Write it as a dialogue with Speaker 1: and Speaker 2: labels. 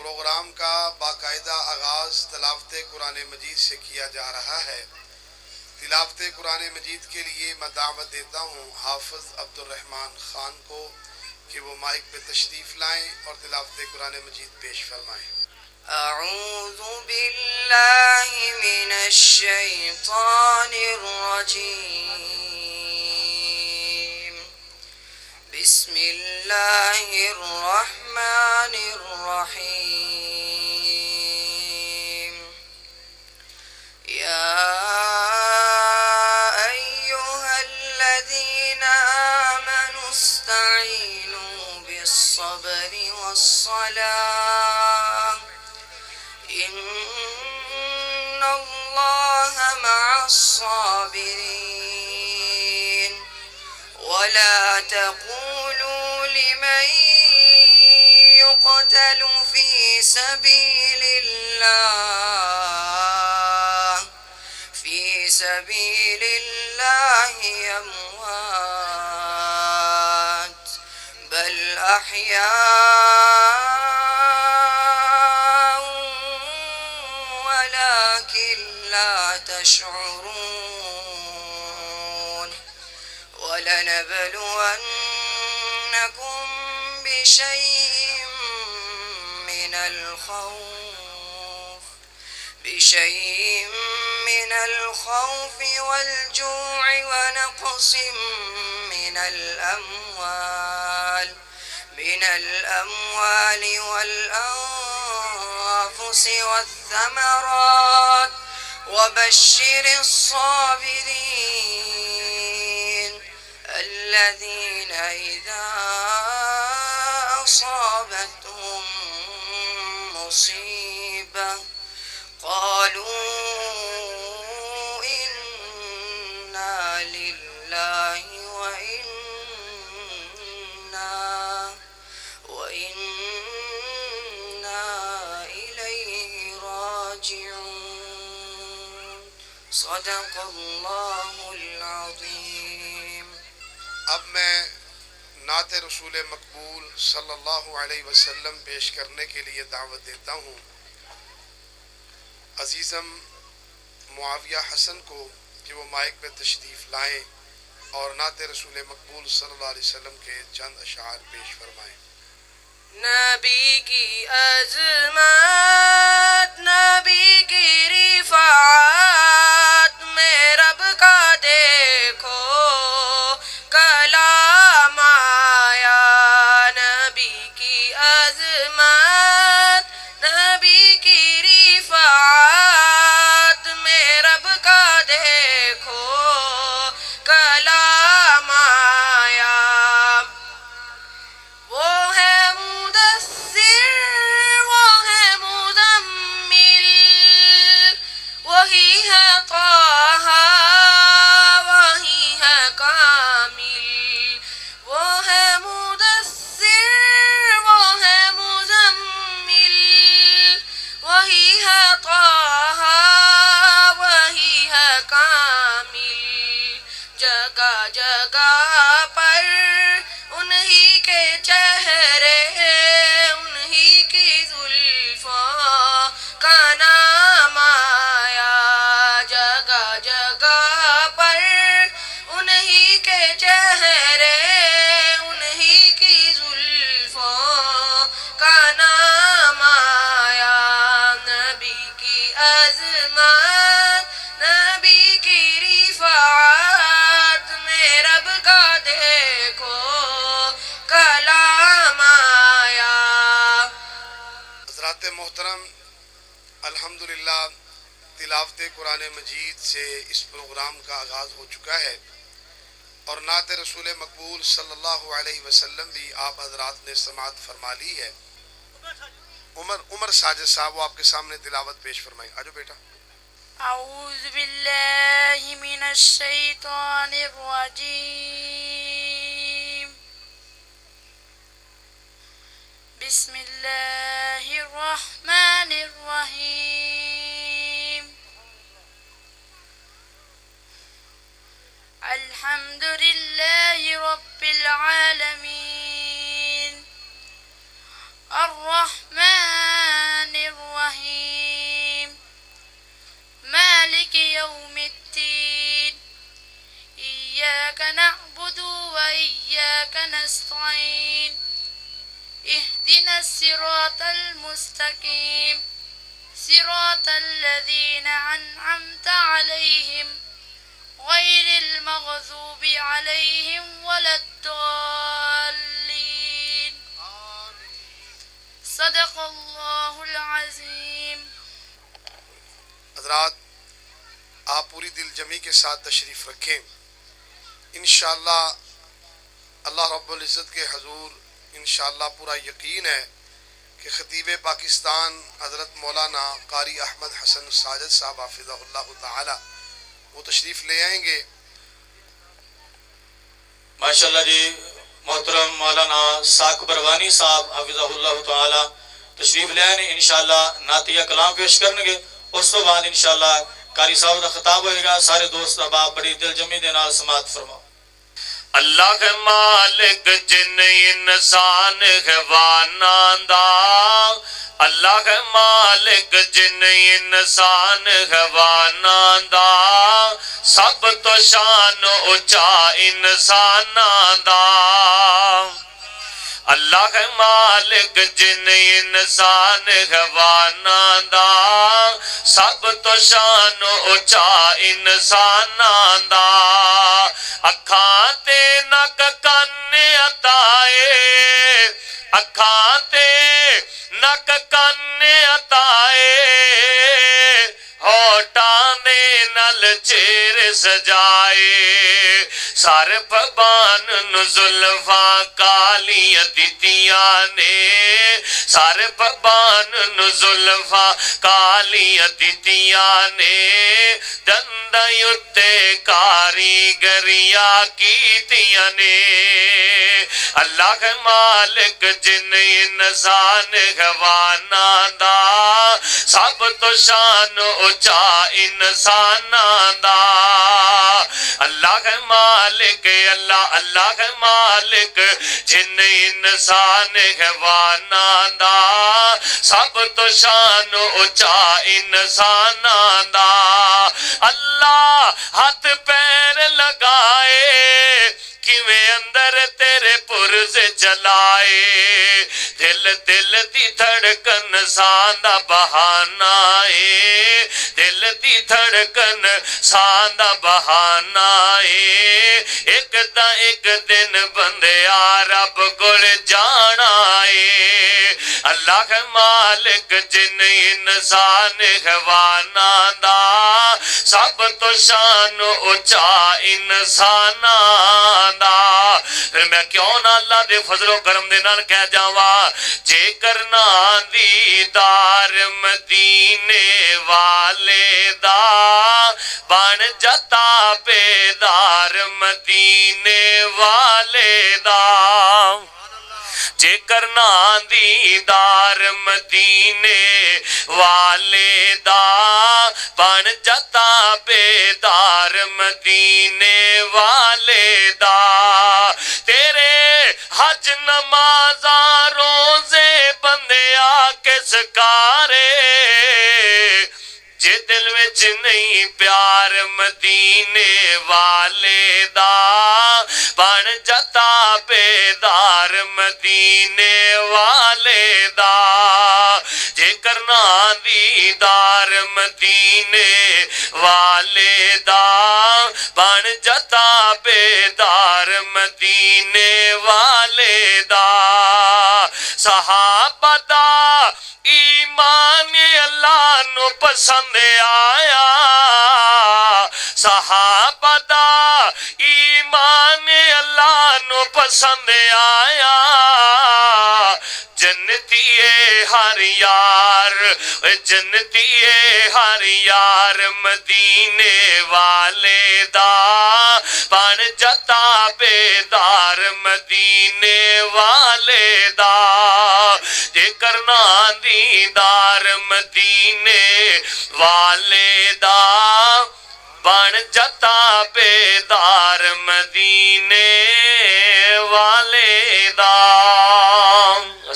Speaker 1: Programme का बाकायदा आगाज़ तिलावत कुरान मजीद से किया जा रहा है। तिलावत कुरान मजीद के लिए मैं दावत देता हूँ हाफिज़ अब्दुर्रहमान ख़ान को कि वो माइक पे तशरीफ़ लाएँ और तिलावत कुरान मजीद पेश फरमाएँ।
Speaker 2: अऊज़ु बिल्लाहि मिनश शैतानिर रजीम। बिस्मिल्लाहिर रहमानिर रहीम। या अय्युहल्लज़ीना आमनु इस्तईनु बिस्सब्रि वस्सलाह इन्नल्लाहा मअस्साबिरीन वला तक़ूलू लिमन युक़तलु फ़ी सबीलिल्लाहि अमवात बल अहयाउ वलाकिन ला तशउरून वलनबलुवन्नकुम बिशैइन من الخوف والجوع ونقص من الأموال والأنفس والثمرات وبشر الصابرين الذين إذا أصابتهم مصيبة قالوا إنا لله وإنا إليه راجعون صدق الله العظيم।
Speaker 1: अब मैं नात रसूल मकबूल सल्लल्लाहु अलैहि वसल्लम पेश करने के लिए दावत देता हूँ अजीज़म मुआविया हसन को कि वो माइक पे तशरीफ़ लाएँ और नात रसूल मकबूल सल्लल्लाहु अलैहि वसल्लम के चंद अशार पेश फरमाएँ।
Speaker 2: नबी की अज़मत नबी की रिफ़ात में रब का देखो कलाम आया। नबी की अज़मत नबी की रिफ़ात में रब का देखो कलाम आया। वो है मुदस्सिर वो है मुज़म्मिल वही है ताहा वही है कामिल। वो है मुदस्सिर वो है मुज़म्मिल वही है ताहा वही है कामिल। जगह जगह पर उन्हीं के चेहरे उन्हीं की जुल्फों का नाम आया। जगह जगह पर उन्हीं के चेहरे उन्हीं की जुल्फों का नाम आया। नबी की अज़मत नबी की रिफ़ात में रब का देखो कलाम आया।
Speaker 1: हज़रात मोहतरम अल्हम्दुलिल्लाह तिलावत कुरान मजीद से इस प्रोग्राम का आगाज़ हो चुका है और नात रसूल मकबूल सल्लल्लाहु अलैहि वसल्लम भी आप हज़रात ने समाअत फरमा ली है। उमर साजिद साहब वो आपके सामने तिलावत पेश फरमाएं। आजो बेटा।
Speaker 3: अऊज़ु बिल्लाहि मिनश शैतानिर रजीम। बिस्मिल्लाहिर रहमानिर रहीम। अल्हम्दुलिल्लाहि रब्बिल आलमीन अर्रहमान الصراط المستقيم صراط الذين أنعمت عليهم غير المغضوب عليهم ولا الضالين صدق الله العظيम।
Speaker 1: हज़रात, आप पूरी दिल जमी के साथ तशरीफ़ रखें। इंशाअल्लाह अल्लाह रब्बुल इज़्ज़त के हजूर इंशाअल्लाह पूरा यकीन है कि ख़तीब पाकिस्तान हज़रत मौलाना कारी अहमद हसन साजिद साहब हाफ़िज़हुल्लाह ताला वो तशरीफ़ ले आएंगे।
Speaker 4: माशाअल्लाह जी, मोहतरम मौलाना साक बरवानी साहब हाफ़िज़हुल्लाह ताला तशरीफ ले आए ने। इंशाअल्लाह नातिया कलाम पेश करनगे। उस तो बाद इंशाअल्लाह कारी साहब का खिताब होएगा। सारे दोस्त अहबाब बड़ी दिल जमी दे नाल समाअत फरमाओ। अल्लाह है मालिक जिन इंसान हैवाना दा, अल्लाह है मालिक जिन इंसान हैवाना दा, सब तो शान उचा इंसाना दा। अल्लाह है मालिक जिन इंसान हैवाना दा, सब तो शान उचा इंसाना दा। अखां ते नक कन्न अताए, अखां ते नक कन्न अताए, होठां दे नल चेहरे सजाए, सर पबान नु जुल्फा कालियां दितियां ने, सर पबान नु जुल्फा कालियां दितियां ने, दंदा उत्ते कारीगरिया कीतियां ने। अल्लाह है मालिक जिन इंसान हैवाना दा, सब तो शान उचा इंसाना दा। अल्लाह है मालिक, अल्लाह अल्लाह है मालिक जिन इंसान हैवाना दा, सब तो शान उचा इंसाना दा। अल्लाह हाथ पैर लगाए, किवें अंदर तेरे पुरज़े चलाए, दिल दिल दी धड़कन सांदा बहाना है, दिल दी धड़कन सांदा बहाना है। एक दा एक दिन बंदिया रब कोल जाना है। अल्लाह है मालिक जिन इंसान हैवाना दा, सब तो शान उचा इंसाना दा। फिर मैं क्यों ना अल्लाह दे फजलो करम दे नाल कह जावा, जेकर ना दीदार मदीने वाले दा, बन जाता बेदार मदीने वाले दा। जेकर ना दीदार मदीने वाले दा, बन जाता बेदार मदीने वाले दा। तेरे हज नमाजा रोजे बंदे आके सकारे, जे दिल विच नहीं प्यार मदीने वाले दा, बन जाता बेदार मदीने वाले दा। जेकर ना दीदार मदीने वाले दा, बन जाता बेदार मदीने वाले दा। सहाबा दा ईमान अल्लाह नु पसंद आया, सहाबा दा ईमान अल्लाह नु पसंद आया। जन्नतीए हर यार, जन्नतीए हर यार मदीने वाले दा, बन जाता बेदार मदीने वाले दा। जेकर ना दीदार मदीने वाले दा, बन जाता बेदार मदीने वाले दा।